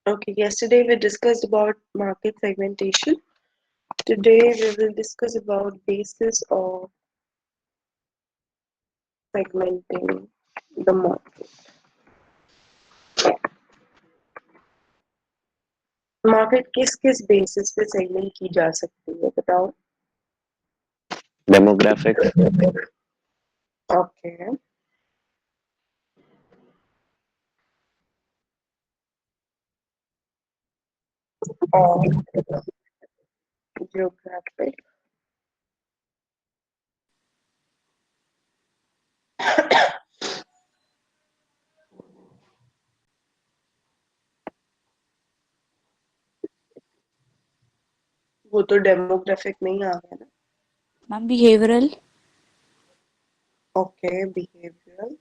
Okay, yesterday we discussed about market segmentation. Today we will discuss about basis of segmenting the market. Market किस किस basis पे segment की जा सकती है बताओ. Demographics, okay. और जियोग्राफिक. वो तो डेमोग्राफिक में ही आ गया ना. Ma'am behavioural. Okay, behavioural.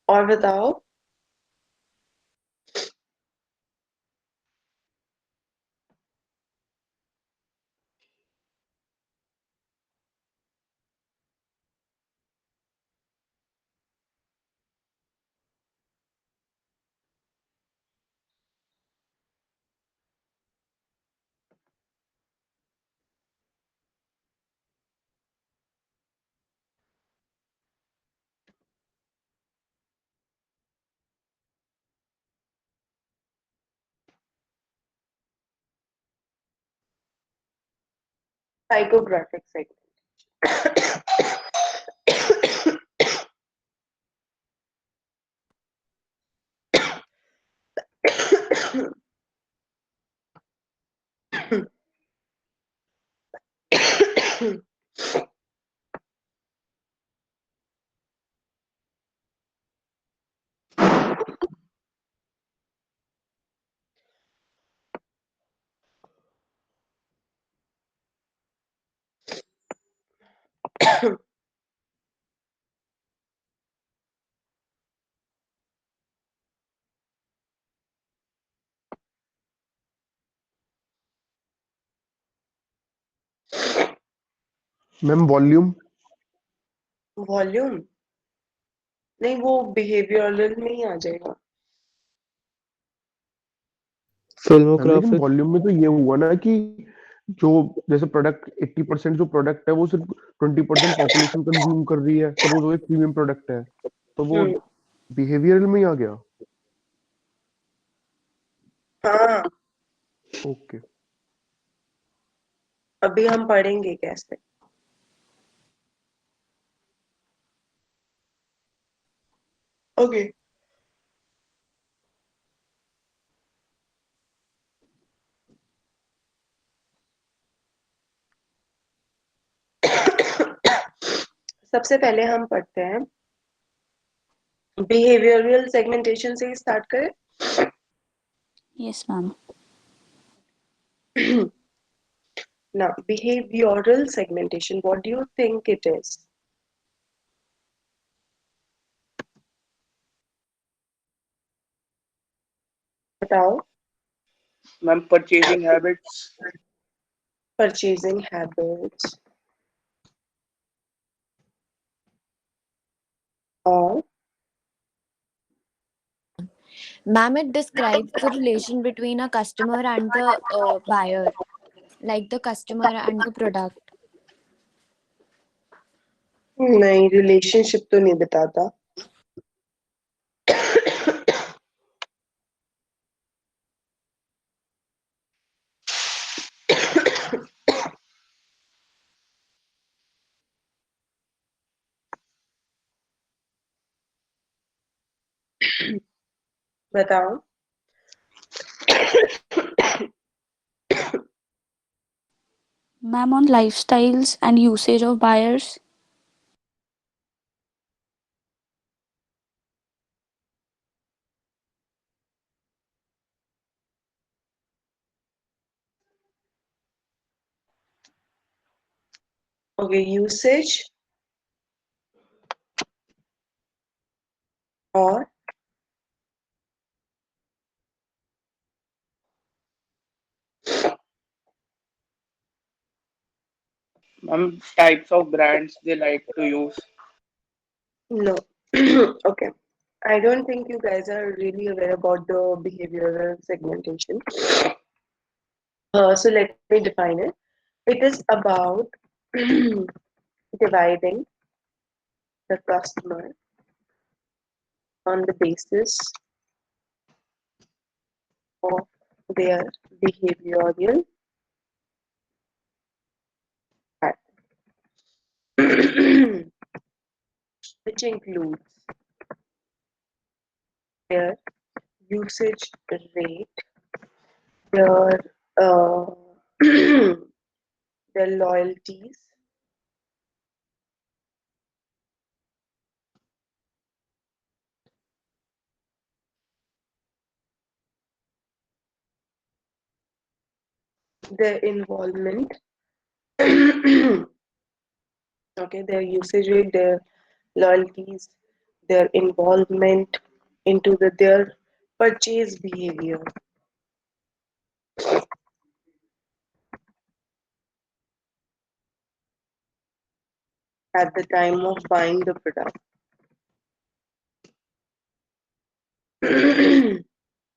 और बताओ. Psychographic segment. Ma'am volume. Volume नहीं, वो बिहेवियरल में ही आ जाएगा. लेकिन फिल्मोग्राफिक. वॉल्यूम में तो ये हुआ ना कि जो जैसे प्रोडक्ट 80% जो प्रोडक्ट है वो सिर्फ 20% पॉपुलेशन कंज्यूम कर रही है, सपोज वो एक प्रीमियम प्रोडक्ट है, तो वो बिहेवियरल में ही आ गया. हाँ, ओके. अभी हम पढ़ेंगे कैसे. ओके. सबसे पहले हम पढ़ते हैं बिहेवियरल सेगमेंटेशन से ही स्टार्ट करें. Yes ma'am. Now, behavioral segmentation, what do you think it is? बताओ. ma'am, purchasing habits, Purchasing habits. और Ma'am, it describes the relation between a customer and the buyer, like the customer and the product. नहीं, relationship तो नहीं बताता. बताओ. Ma'am, on lifestyles and usage of buyers. Okay, usage or Types of brands they like to use. no. Okay. I don't think you guys are really aware about the behavioral segmentation. So let me define it. It is about dividing the customer on the basis of their behavioral pattern, which includes their usage rate, their their loyalties, their involvement, okay, their usage rate, their loyalties, their involvement into their purchase behavior at the time of buying the product.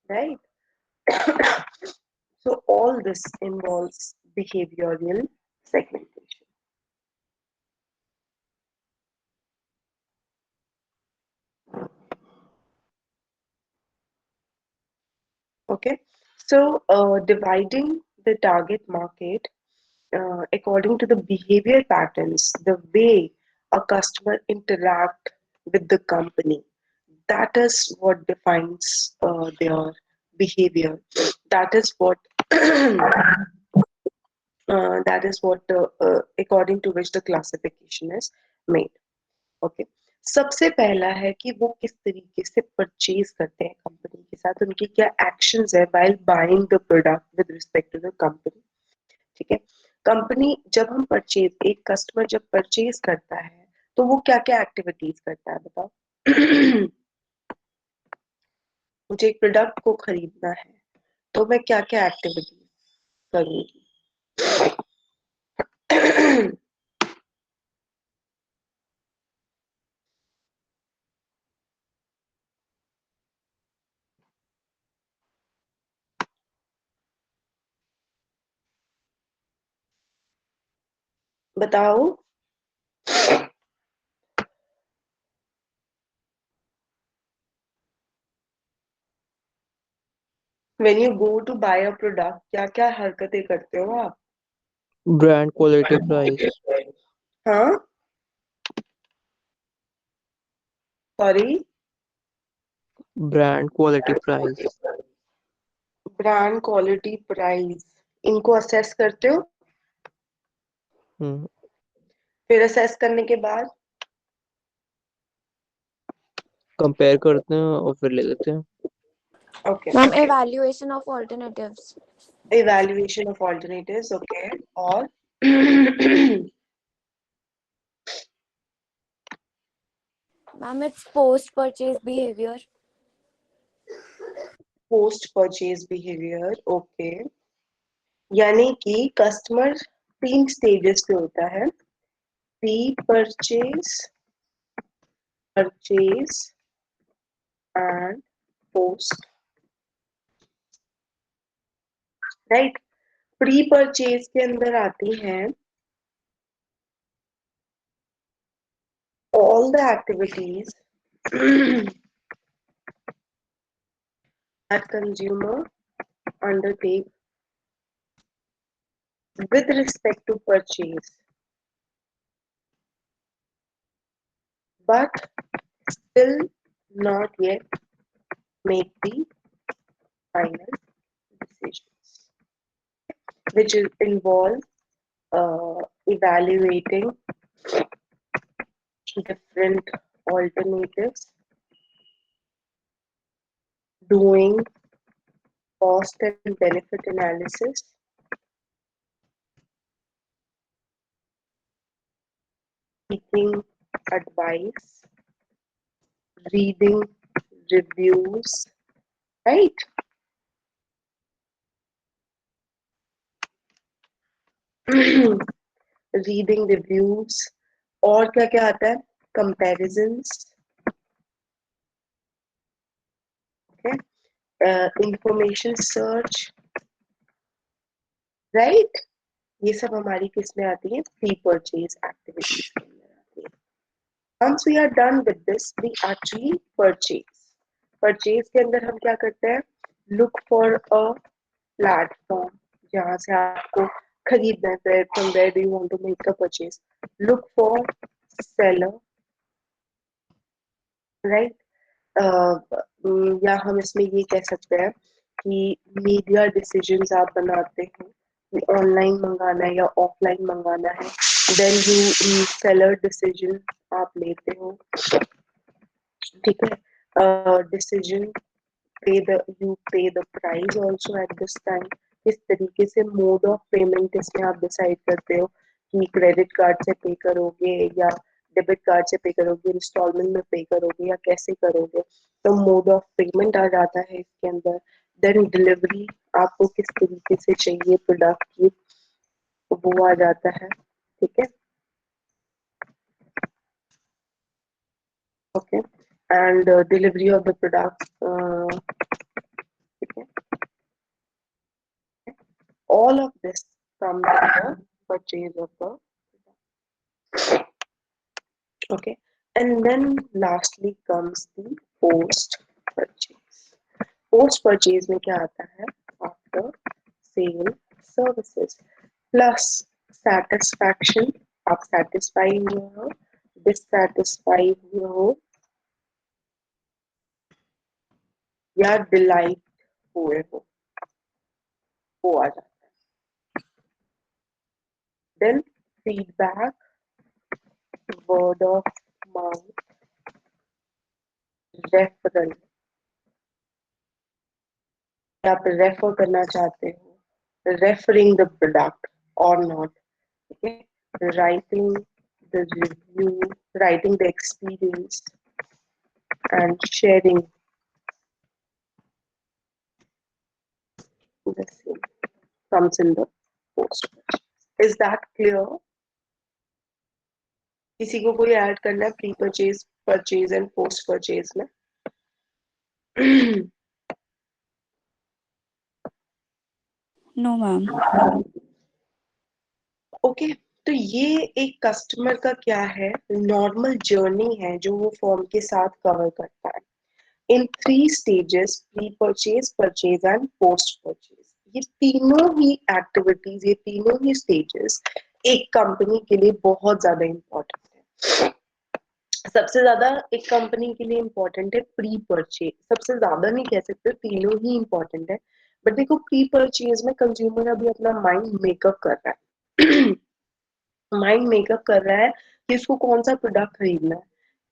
Right? So all this involves behavioral segmentation. Okay, so dividing the target market according to the behavior patterns, the way a customer interact with the company, that is what defines their behavior. That is what according to which the classification is made. Okay. सबसे पहला है कि वो किस तरीके से purchase करते हैं कंपनी के साथ, उनकी क्या एक्शंस है while buying the product with respect to the company. ठीक है. कंपनी जब हम परचेज एक कस्टमर जब परचेज करता है तो वो क्या क्या एक्टिविटीज करता है बताओ. मुझे एक प्रोडक्ट को खरीदना है तो मैं क्या क्या एक्टिविटीज करूंगी. बताओ. When you go to buy a product, क्या क्या हरकतें करते हो आप. Brand quality price. हाँ. Sorry. Brand quality price. Brand quality price इनको असेस करते हो. हम्म, फिर असेस करने के बाद कंपेयर करते हैं और फिर ले लेते हैं. Okay. Ma'am, evaluation of alternatives. Evaluation of alternatives. Okay. और Ma'am, it's post-purchase behavior. Post purchase behaviour. Okay. यानी कि कस्टमर 3 स्टेजेस पे होता है. Pre purchase, purchase and post. Right. Pre purchase के अंदर आती हैं all the activities that consumer undertake with respect to purchase, but still not yet make the final decisions, which involve evaluating different alternatives, doing cost and benefit analysis, seeking advice, reading reviews, right? Reading reviews और क्या क्या आता है? Comparisons, okay? Information search, right? ये सब हमारी किस में आती है? Pre-purchase activities के अंदर आती है. Once we are done with this, we actually purchase. Purchase के अंदर हम क्या करते हैं? Look for a platform जहाँ से आपको खरीदना है. From where do you want to make a purchase? Look for seller, right? या हम इसमें ये कह सकते हैं कि मीडिया डिसीजंस आप बनाते हैं कि ऑनलाइन मंगाना है या ऑफलाइन मंगाना है. देन यू सेलर डिसीजन आप लेते हो, ठीक है. Decision you pay the price also at this time. किस तरीके से मोड ऑफ पेमेंट इसमें आप डिसाइड करते हो कि क्रेडिट कार्ड से पे करोगे या डेबिट कार्ड से पे करोगे, इंस्टॉलमेंट में पे करोगे या कैसे करोगे. तो मोड ऑफ पेमेंट आ जाता है इसके अंदर. देन डिलीवरी आपको किस तरीके से चाहिए प्रोडक्ट की, वो आ जाता है, ठीक है. Okay. And delivery of the product, ठीक है. All of this comes in the purchase of the product. Okay, and then lastly comes the post purchase. Post purchase में क्या आता है? After sale services plus satisfaction. आप satisfy हुए हो, dissatisfy हुए हो या delight हुए हो, वो आ जाता है. Then feedback, word of mouth, referral. आप रेफर करना चाहते हो, रेफरिंग द प्रोडक्ट और नॉट, ठीक है. Writing the review, writing the experience and sharing the same comes in the post purchase. Is that clear? किसी को कोई ऐड करना है pre purchase, purchase and post purchase में? No, ma'am. ओके. तो ये एक कस्टमर का क्या है, नॉर्मल जर्नी है जो वो फॉर्म के साथ कवर करता है इन 3 stages: pre purchase, purchase and post purchase. ये तीनों ही एक्टिविटीज, ये तीनों ही स्टेजेस एक कंपनी के लिए बहुत ज्यादा इम्पोर्टेंट है. सबसे ज्यादा एक कंपनी के लिए इम्पोर्टेंट है प्री परचेज. सबसे ज्यादा नहीं कह सकते, तीनों ही इम्पोर्टेंट है. बट देखो, प्री परचेज में कंज्यूमर अभी अपना माइंड मेकअप कर रहा है. माइंड मेकअप कर रहा है कि इसको कौन सा प्रोडक्ट खरीदना है.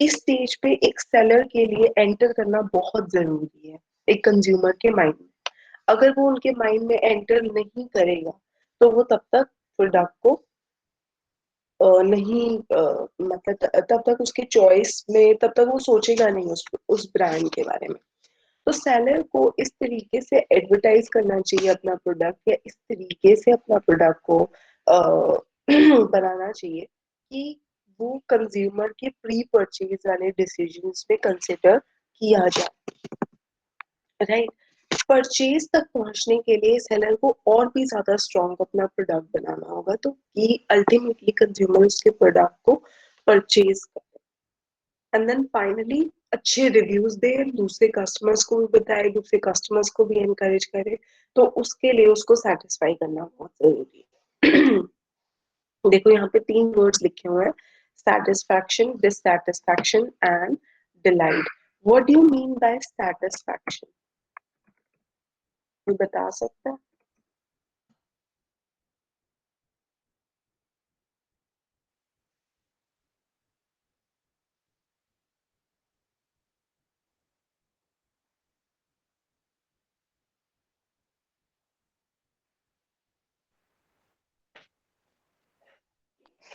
इस स्टेज पे एक सेलर के लिए एंटर करना बहुत जरूरी है एक कंज्यूमर के माइंड में. अगर वो उनके माइंड में एंटर नहीं करेगा तो वो तब तक प्रोडक्ट को नहीं मतलब तब तक उसके चॉइस में, तब तक वो सोचेगा नहीं उस ब्रांड के बारे में. तो सेलर को इस तरीके से एडवर्टाइज करना चाहिए अपना प्रोडक्ट, या इस तरीके से अपना प्रोडक्ट को बनाना चाहिए कि वो कंज्यूमर के प्री परचेज वाले डिसीजंस में कंसिडर किया जाए, राइट. परचेज तक पहुंचने के लिए सेलर को और भी ज्यादा स्ट्रॉन्ग अपना प्रोडक्ट बनाना होगा, तो कि अल्टीमेटली कंज्यूमर उसके प्रोडक्ट को परचेज करे. एंड देन फाइनली अच्छे रिव्यूज दे, दूसरे कस्टमर्स को भी बताए, दूसरे कस्टमर्स को भी एनकरेज करे. तो उसके लिए उसको सेटिस्फाई करना बहुत जरूरी है. देखो यहाँ पे 3 वर्ड्स लिखे हुए हैं: satisfaction, dissatisfaction and delight. What do you mean by satisfaction? कोई बता सकता है?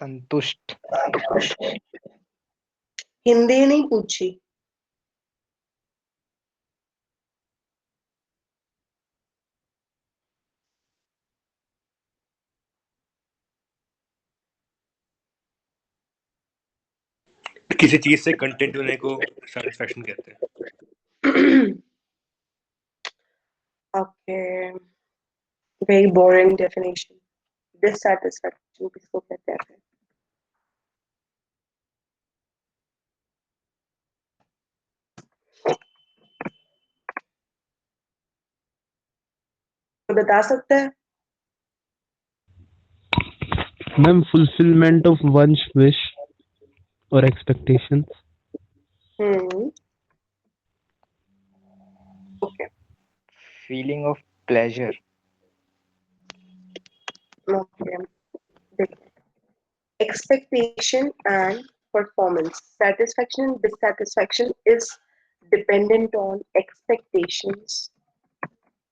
संतुष्ट। हिंदी नहीं पूछी। किसी चीज से कंटेंट होने को सेटिस्फैक्शन कहते हैं। Okay, very boring definition. Dissatisfaction किसको कहते हैं? तो बता सकता है? Ma'am fulfillment of one's wish or expectations. Okay. Feeling of pleasure. Okay. Expectation and performance. Satisfaction and dissatisfaction is dependent on expectations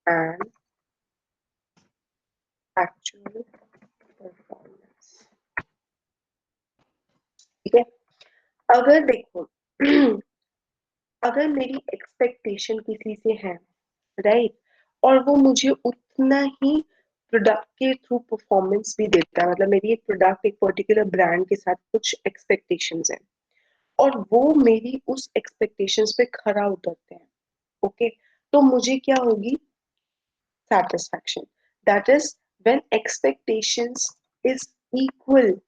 and actual performance. ठीक है? अगर देखो अगर मेरी एक्सपेक्टेशन किसी से है, राइट, और वो मुझे उतना ही प्रोडक्ट के थ्रू परफॉर्मेंस भी देता है, मतलब मेरी एक प्रोडक्ट एक पर्टिकुलर ब्रांड के साथ कुछ एक्सपेक्टेशंस हैं और वो मेरी उस एक्सपेक्टेशंस पे खरा उतरते हैं, ओके, तो मुझे क्या होगी? satisfaction. That is when expectations is equal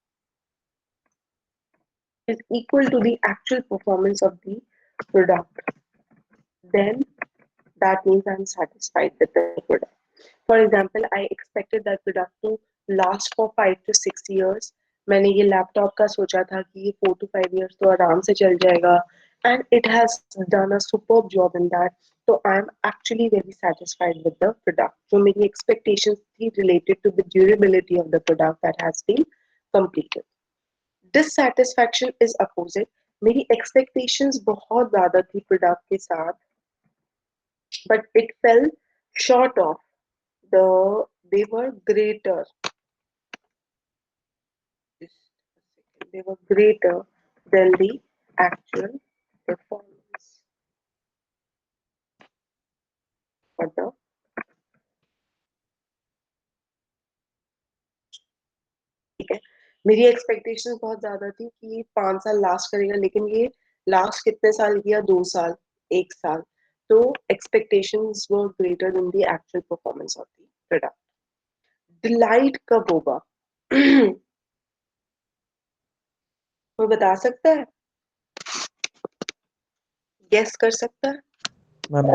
to the actual performance of the product, then that means I'm satisfied with the product. For example, I expected that product to last for 5 to 6 years. मैंने ये laptop का सोचा था कि ये 4 to 5 years तो आराम से चल जाएगा, and it has done a superb job in that. So I'm actually very satisfied with the product. So मेरी expectations थी related to the durability of the product that has been completed. Dissatisfaction is opposite. मेरी expectations बहुत ज़्यादा थी product के साथ, but it fell short of they were greater. They were greater than the actual performance for the. ठीक है, मेरी expectations बहुत ज्यादा थी कि ये 5 साल लास्ट करेगा, लेकिन ये लास्ट कितने साल किया? 2 साल, 1 साल। तो expectations were greater than the actual performance of the product. Delight कब होगा? कोई बता सकता है? गेस कर सकता है? मैम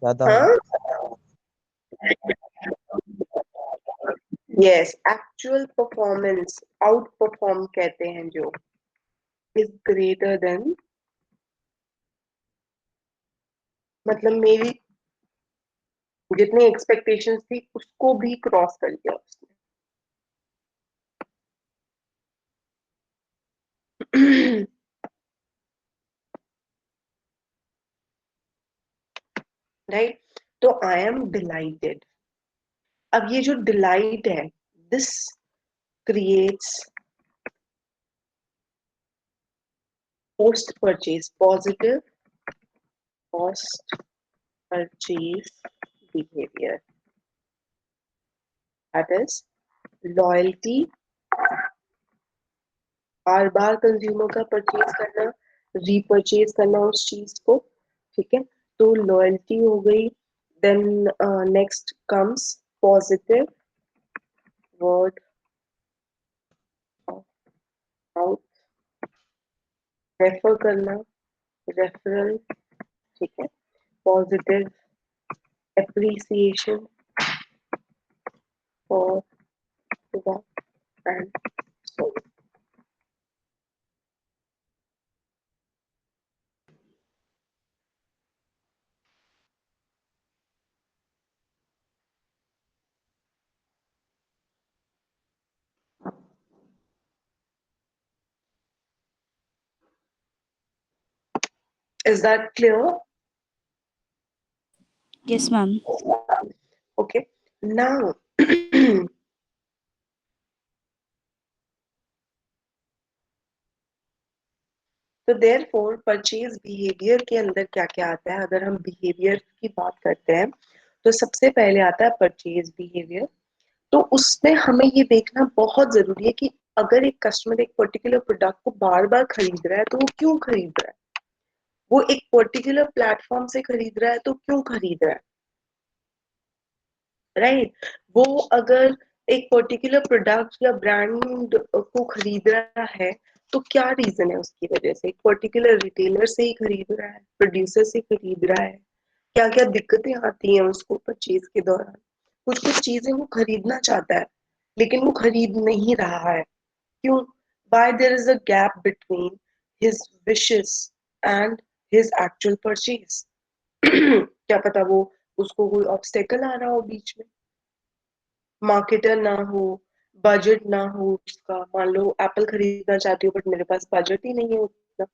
ज्यादा हाँ, yes, actual performance, out perform कहते हैं जो, इज ग्रेटर देन, मतलब मेरी जितनी एक्सपेक्टेशंस थी उसको भी क्रॉस कर दिया उसने। राइट, तो आई एम डिलाइटेड। अब ये जो डिलाइट है, this creates post purchase positive post purchase behaviour, that is loyalty, bar bar consumer का परचेज करना, रीपरचेज करना उस चीज को, ठीक है, तो लॉयल्टी हो गई। Then next comes positive word of mouth, refer करना, रेफरल, ठीक है, positive appreciation for product and so. Is that clear? Yes, ma'am. Okay. Now, तो देयरफॉर परचेज बिहेवियर के अंदर क्या क्या आता है? अगर हम बिहेवियर की बात करते हैं तो सबसे पहले आता है परचेज बिहेवियर। तो उसमें हमें ये देखना बहुत जरूरी है कि अगर एक कस्टमर एक पर्टिकुलर प्रोडक्ट को बार बार खरीद रहा है तो वो क्यों खरीद रहा है, वो एक पर्टिकुलर प्लेटफॉर्म से खरीद रहा है तो क्यों खरीद रहा है, राइट? वो अगर एक पर्टिकुलर प्रोडक्ट या ब्रांड को खरीद रहा है तो क्या रीजन है उसकी वजह से? एक पर्टिकुलर रिटेलर से ही खरीद रहा है, प्रोड्यूसर से खरीद रहा है, क्या क्या दिक्कतें आती हैं उसको परचेज के दौरान? कुछ कुछ चीजें वो खरीदना चाहता है लेकिन वो खरीद नहीं रहा है, क्यों? Why there is a gap between his wishes and his actual purchase? क्या पता वो उसको कोई ऑब्स्टेकल आ रहा हो बीच में, मार्केटर ना हो, बजट ना हो उसका। मान लो एप्पल खरीदना चाहती हो बट मेरे पास बजट ही नहीं है उतना,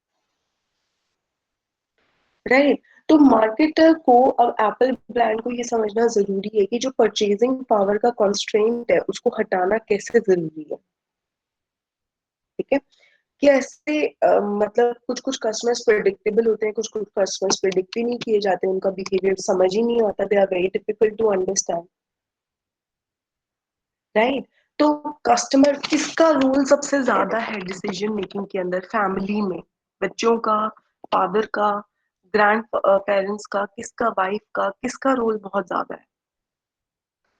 राइट? तो मार्केटर को अब एप्पल ब्रांड को ये समझना जरूरी है कि जो परचेजिंग पावर का कॉन्स्ट्रेंट है उसको हटाना कैसे जरूरी है, ठीक है? कैसे मतलब कुछ कुछ कस्टमर्स प्रेडिक्टेबल होते हैं, कुछ कुछ कस्टमर्स प्रेडिक्ट ही नहीं किए जाते, उनका बिहेवियर समझ ही नहीं आता, they are very difficult to understand, right? तो कस्टमर किसका रोल सबसे ज्यादा है डिसीजन मेकिंग के अंदर? फैमिली में बच्चों का, फादर का, ग्रैंड पेरेंट्स का, किसका, वाइफ का, किसका रोल बहुत ज्यादा है?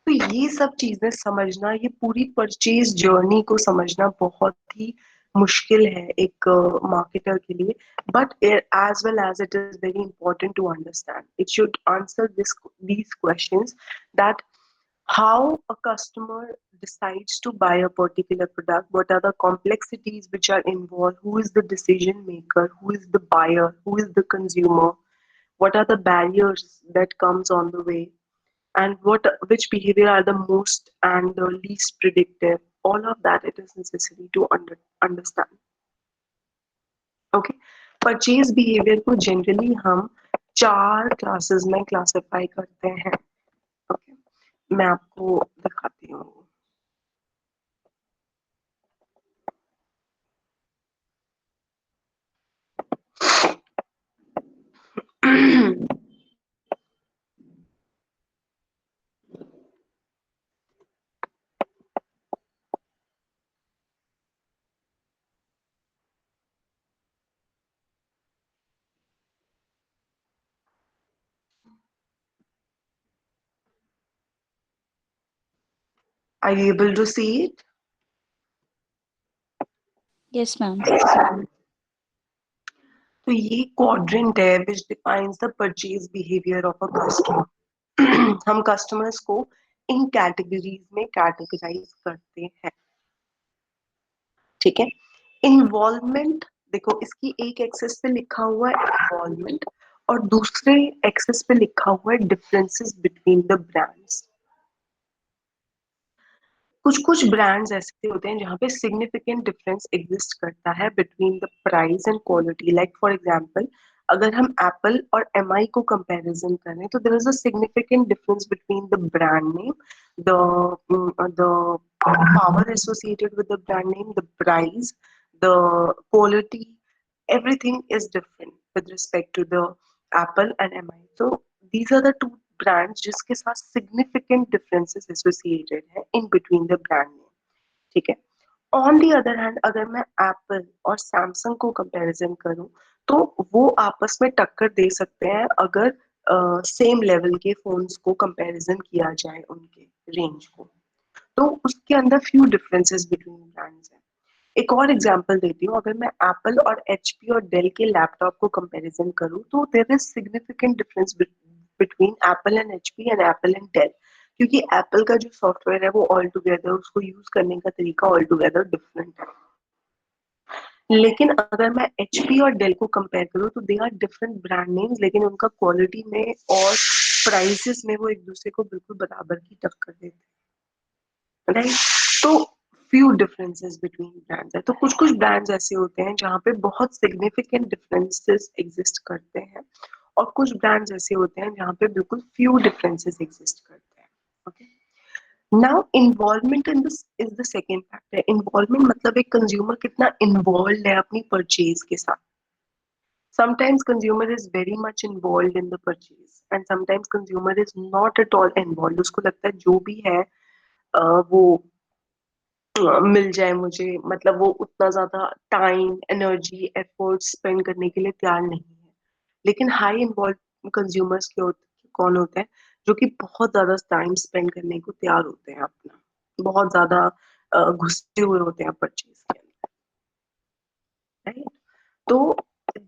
तो ये सब चीजें समझना, ये पूरी परचेज जर्नी को समझना बहुत ही मुश्किल है एक मार्केटर के लिए, but as well as it is very important to understand, it should answer these questions, that how a customer decides to buy a particular product, what are the complexities which are involved, who is the decision maker, who is the buyer, who is the consumer, what are the barriers that comes on the way, and which behavior are the most and the least predictive. All of that it is necessary to understand. Okay, purchase behaviour को generally हम 4 classes में classify करते हैं। Okay, मैं आपको दिखाती हूँ। Are you able to see it? Yes, ma'am. तो ये क्वाड्रेंट है which defines the purchase behavior of a customer। हम कस्टमर्स को इन कैटेगरीज में कैटेगराइज करते हैं, ठीक है? इन्वॉल्वमेंट, देखो इसकी एक एक्सेस पे लिखा हुआ है इन्वॉल्वमेंट और दूसरे एक्सेस पे लिखा हुआ है डिफरेंसेस बिटवीन द ब्रांड्स। कुछ कुछ ब्रांड्स ऐसे होते हैं जहाँ पे सिग्निफिकेंट डिफरेंस एग्जिस्ट करता है between the price and quality. Like for example, अगर हम एप्पल और एमआई को कंपैरिजन करें तो there is a significant difference between the brand name, the power associated with the brand name, the price, the quality, everything is different with respect to the Apple and MI. So these are the two brands जिसके साथ significant differences associated है in between the brand name, ठीक है? On the other hand, अगर मैं Apple और Samsung को comparison करूं तो वो आपस में टक्कर दे सकते हैं अगर सेम लेवल के फोन्स को कंपैरिजन किया जाए उनके रेंज को, तो उसके अंदर फ्यू डिफरेंसेस बिटवीन ब्रांड्स हैं। एक और एग्जांपल देती हूँ, अगर मैं एप्पल और एचपी और डेल के लैपटॉप को कंपैरिजन करूँ तो there is significant difference between Apple and HP and Apple and Dell, क्योंकि एप्पल का जो सॉफ्टवेयर है वो ऑल टुगेदर, उसको यूज करने का तरीका ऑल टुगेदर डिफरेंट है। लेकिन अगर मैं एचपी और डेल को कंपेयर करूँ तो they are different brand names, लेकिन उनका क्वालिटी में और प्राइसेस में वो एक दूसरे को बिल्कुल बराबर की टक्कर देते हैं, राइट? तो few differences between brands है। तो कुछ कुछ brands ऐसे होते हैं जहाँ पे बहुत significant differences exist करते हैं और कुछ brands ऐसे होते हैं जहाँ पे बिल्कुल few differences exist करते हैं। okay? Now involvement in this is the second factor. Involvement मतलब एक consumer कितना involved है अपनी purchase के साथ। Sometimes consumer is very much involved in the purchase and sometimes consumer is not at all involved. उसको लगता है जो भी है वो मिल जाए मुझे, मतलब वो उतना ज्यादा टाइम एनर्जी एफर्ट स्पेंड करने के लिए तैयार नहीं है। लेकिन हाई इन्वॉल्व कंज्यूमर्स कौन होते हैं जो कि बहुत ज्यादा टाइम स्पेंड करने को तैयार होते हैं, अपना बहुत ज्यादा घुसे हुए होते हैं परचेज के अंदर, राइट? तो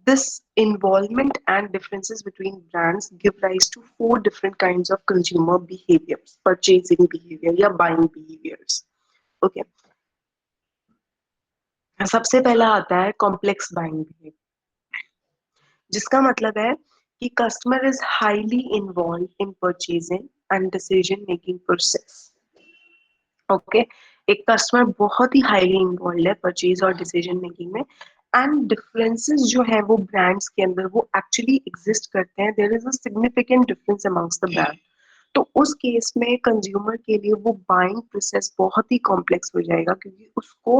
this involvement and differences between brands give rise to 4 different kinds of consumer behaviors, purchasing behavior या buying behaviors. Okay. सबसे पहला आता है कॉम्प्लेक्स बाइंग बिहेवियर, जिसका मतलब है कि customer is highly involve in purchasing and decision making process. Okay, एक कस्टमर बहुत ही हाईली इन्वॉल्व है परचेज और डिसीजन मेकिंग में एंड डिफरेंसेस जो है वो ब्रांड्स के अंदर वो एक्चुअली एग्जिस्ट करते हैं। There is a significant difference amongst the brand. तो उस केस में कंज्यूमर के लिए वो बाइंग प्रोसेस बहुत ही कॉम्प्लेक्स हो जाएगा क्योंकि उसको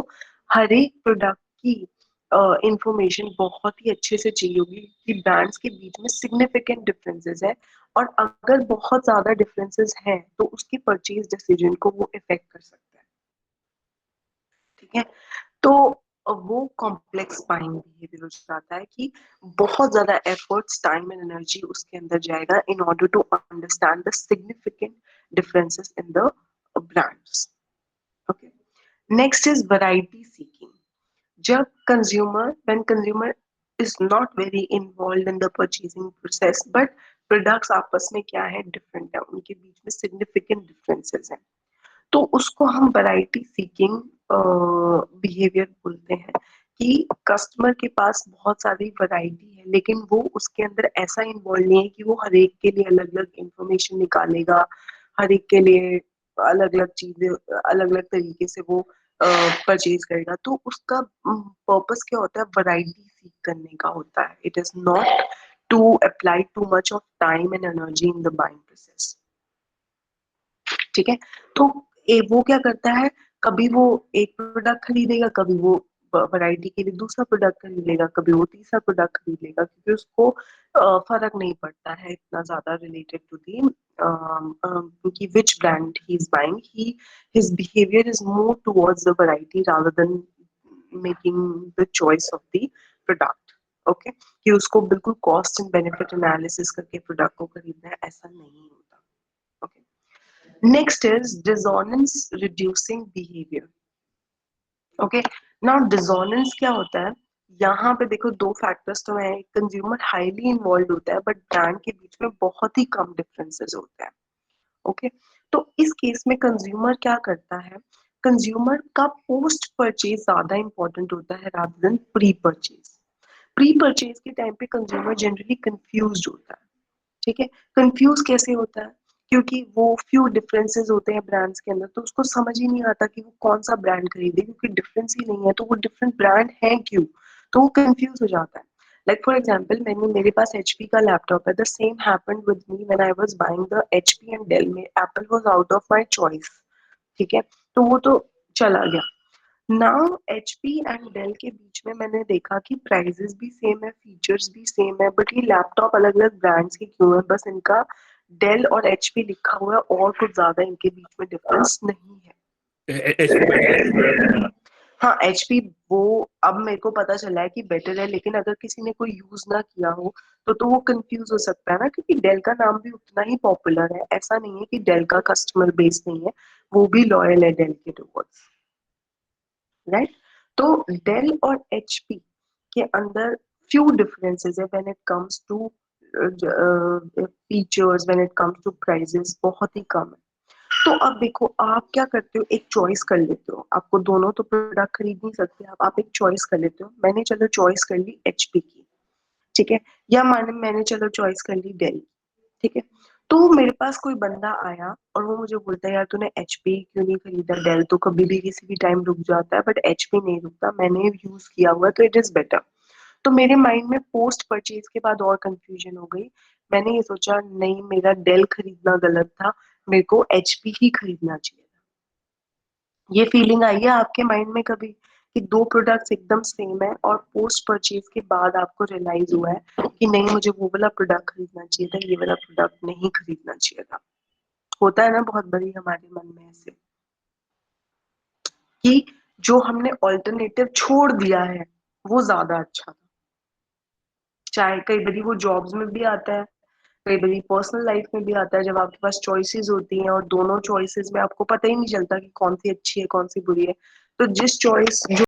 हर एक प्रोडक्ट की इंफॉर्मेशन बहुत ही अच्छे से चाहिए होगी कि ब्रांड्स के बीच में सिग्निफिकेंट डिफरेंसेस है और अगर बहुत ज्यादा डिफरेंसेस हैं तो उसकी परचेज डिसीजन को वो इफेक्ट कर सकता है। ठीक है, तो वो कॉम्प्लेक्स बाइंग बिहेवियर हो जाता है कि बहुत ज्यादा एफर्ट्स टाइम एंड एनर्जी उसके अंदर जाएगा in order to understand the significant differences in the brands. Okay, next is variety seeking. जब when consumer is not very involved in the purchasing process but products आपस में क्या है different है, उनके बीच में सिग्निफिकेंट डिफरेंसेस हैं, तो उसको हम वैरायटी सीकिंग बिहेवियर बोलते हैं कि कस्टमर के पास बहुत सारी वैरायटी है लेकिन वो उसके अंदर ऐसा इन्वॉल्व नहीं है कि वो हर एक के लिए अलग अलग इंफॉर्मेशन निकालेगा, हर एक के लिए अलग अलग चीजें अलग अलग तरीके से वो परचेज करेगा। तो उसका पर्पस क्या होता है, वैरायटी सीख करने का होता है। It is not to apply too much of time and energy in the buying process. ठीक है, तो वो क्या करता है, कभी वो एक प्रोडक्ट खरीदेगा, कभी वो वैरायटी के लिए दूसरा प्रोडक्ट खरीद लेगा, कभी वो तीसरा प्रोडक्ट खरीद लेगा क्योंकि उसको फर्क नहीं पड़ता है इतना ज्यादा रिलेटेड टू दी कि which brand he is buying. His behavior is more towards the variety rather than making the choice of the product. Okay, कि उसको बिल्कुल कॉस्ट एंड बेनिफिट एनालिसिस करके प्रोडक्ट को खरीदना है, ऐसा नहीं होता। Okay, next is dissonance reducing behavior. Okay, now dissonance क्या होता है, यहाँ पे देखो दो फैक्टर्स तो है, कंज्यूमर हाईली इन्वॉल्व होता है बट ब्रांड के बीच में बहुत ही कम डिफरेंसेस होते हैं। ओके, तो इस केस में कंज्यूमर क्या करता है, कंज्यूमर का पोस्ट परचेज ज्यादा इंपॉर्टेंट होता है rather than pre purchase. Pre purchase के टाइम पे कंज्यूमर जनरली कंफ्यूज्ड होता है। ठीक है, कंफ्यूज कैसे होता है, क्योंकि वो फ्यू डिफरेंसेस होते हैं ब्रांड्स के अंदर, तो उसको समझ ही नहीं आता कि वो कौन सा ब्रांड खरीदे क्योंकि डिफरेंस ही नहीं है, तो वो डिफरेंट ब्रांड है क्यों, तो वो कंफ्यूज हो जाता है। लाइक फॉर एग्जांपल, मेरे पास एचपी का लैपटॉप है, the same happened with me when I was buying the HP and Dell में Apple was out of my choice. ठीक है, तो वो तो चला गया। नाउ एचपी एंड डेल के बीच में मैंने देखा कि प्राइजेस भी सेम है, फीचर्स भी सेम है, बट ये लैपटॉप अलग अलग ब्रांड्स के क्यों है, बस इनका डेल और एचपी लिखा हुआ है और कुछ ज्यादा इनके बीच में डिफरेंस नहीं है। एचपी बेटर है। हाँ, एचपी वो अब मेरे को पता चला है कि बेटर है, लेकिन अगर किसी ने कोई यूज ना किया हो तो वो कंफ्यूज हो सकता है ना, क्योंकि डेल का नाम भी उतना ही पॉपुलर है। ऐसा नहीं है कि डेल का कस्टमर बेस नहीं है, वो भी लॉयल है डेल के टुवर्ड्स, राइट? तो डेल और एचपी के अंदर फ्यू डिफरेंसेस है when it comes to features, when it comes to prices, बहुत ही कम है। तो अब देखो आप क्या करते हो, एक चॉइस कर लेते हो, आपको दोनों तो प्रोडक्ट खरीद नहीं सकते आप एक चॉइस कर लेते हो। मैंने चलो चॉइस कर ली एचपी की, ठीक है, या मैंने चलो चॉइस कर ली डेल, ठीक है। तो मेरे पास कोई बंदा आया और वो मुझे बोलता है यार तूने एचपी क्यों नहीं खरीदा, डेल तो कभी भी किसी भी टाइम रुक जाता है बट एचपी नहीं रुकता, मैंने यूज किया हुआ तो इट इज बेटर। तो मेरे माइंड में पोस्ट परचेज के बाद और कंफ्यूजन हो गई। मैंने ये सोचा नहीं, मेरा डेल खरीदना गलत था, मेरे को एचपी ही खरीदना चाहिए था। ये फीलिंग आई है आपके माइंड में कभी कि दो प्रोडक्ट्स एकदम सेम है और पोस्ट परचेज के बाद आपको रियलाइज हुआ है कि नहीं मुझे वो वाला प्रोडक्ट खरीदना चाहिए था, ये वाला प्रोडक्ट नहीं खरीदना चाहिए था? होता है ना बहुत बड़ी हमारे मन में ऐसे कि जो हमने ऑल्टरनेटिव छोड़ दिया है वो ज्यादा अच्छा था। चाहे कई बार वो जॉब्स में भी आता है, कई बार पर्सनल लाइफ में भी आता है, जब आपके पास चॉइसेस होती हैं और दोनों चॉइसेस में आपको पता ही नहीं चलता कि कौन सी अच्छी है कौन सी बुरी है। तो जिस चॉइस